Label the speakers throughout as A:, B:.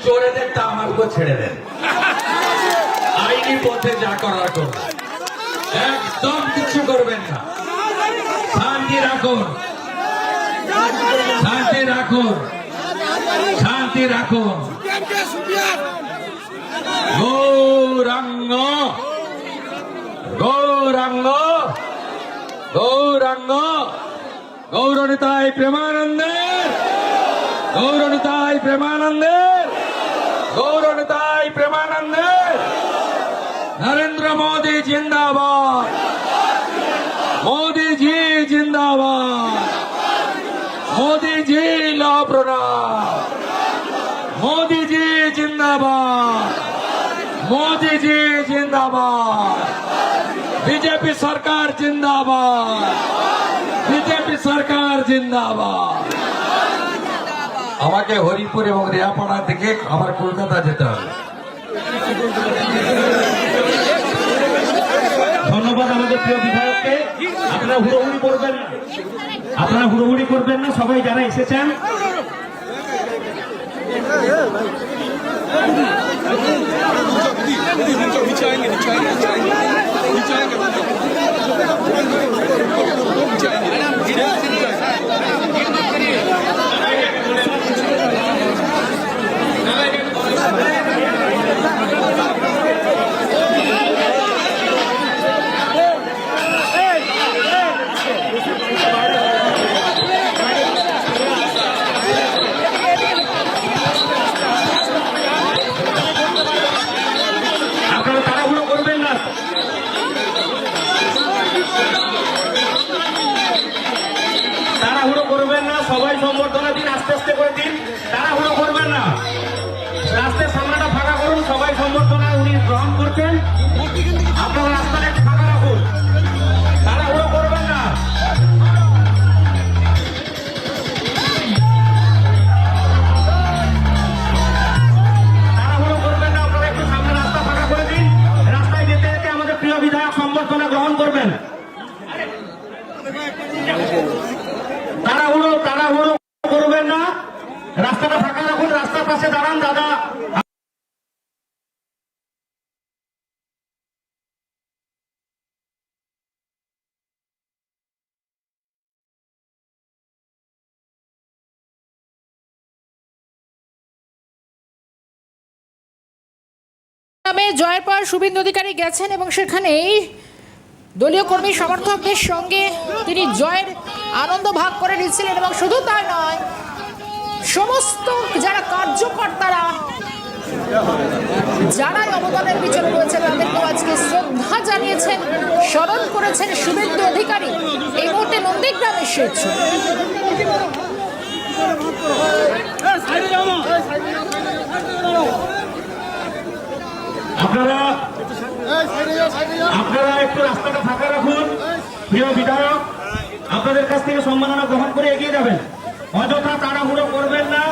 A: চোরেদেরটা আমাকে ছেড়ে দেন, আইনি পথে যা করার করুন, একদম কিছু করবেন না। শান্তি রাখুন, শান্তি রাখুন, শান্তি রাখুন। গৌরাঙ্গ গৌরাঙ্গ গৌরাঙ্গ গৌরনিতাই প্রেমানন্দের, গৌরনিতাই প্রেমানন্দের, গৌরনিতাই প্রেমানন্দের। নরেন্দ্র মোदी जिंदाबाद, मोदी जी जिंदाबाद, मोदी जी लो प्रणाम, मोदी जी जिंदाबाद, मोदी जी जिंदाबाद, बीजेपी सरकार जिंदाबाद, बीजेपी सरकार जिंदाबाद। আমাকে হরিপুর এবং রেয়াপাড়া থেকে আবার কলকাতা যেতে হবে।
B: ধন্যবাদ আমাদের প্রিয় বিধায়ককে। আপনারা হুড়োহুড়ি করবেন না, আপনারা হুড়োহুড়ি করবেন না, সবাই যারা এসেছেন। তাড়াহুড়ো করবেন না, সবাই সম্বর্ধনা দিন, আস্তে আস্তে করে দিন, তাড়াহুড়ো করবেন না। রাস্তার সামনেটা ফাঁকা করুন, সবাই সম্বর্ধনা উনি গ্রহণ করছেন। আপনারা রাস্তাটা একটু ফাঁকা রাখুন, তাড়াহুড়ো করবেন না। তাড়াহুড়ো করবেন না, আপনারা একটু সামনে রাস্তা ফাঁকা করে দিন। রাস্তায় যেতে যেতে আমাদের প্রিয় বিধায়ক সম্বর্ধনা গ্রহণ করবেন। তাড়াহুড়ো তাড়াহুড়ো করবেন না, রাস্তাটা ফাঁকা রাখুন, রাস্তার পাশে দাঁড়ান দাদা।
C: জয়ের পর শুভেন্দু অধিকারী গেছেন এবং সেখানেই দলীয় কর্মী সমর্থকদের সঙ্গে তিনি জয়ের আনন্দ ভাগ করে নিচ্ছিলেন। এবং শুধু তাই নয়, সমস্ত যারা কার্যকর্তারা যারাই অবদানের পিছনে রয়েছে তাদেরকেও আজকে শ্রদ্ধা জানিয়েছেন, স্মরণ করেছেন শুভেন্দু অধিকারী। এই মুহূর্তে নন্দীগ্রাম এসেছে।
B: আপনারা একটু রাস্তাটা ফাঁকা রাখুন। প্রিয় বিধায়ক আপনাদের কাছ থেকে সম্মাননা গ্রহণ করে এগিয়ে যাবেন, অযথা তাড়াহুড়ো করবেন না।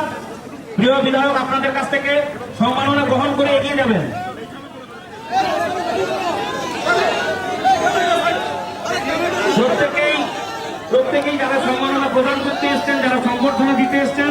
B: প্রিয় বিধায়ক আপনাদের কাছ থেকে সম্মাননা গ্রহণ করে এগিয়ে যাবেন। প্রত্যেকেই যারা সম্মাননা প্রদান করতে এসছেন, যারা সংবর্ধনা দিতে এসছেন,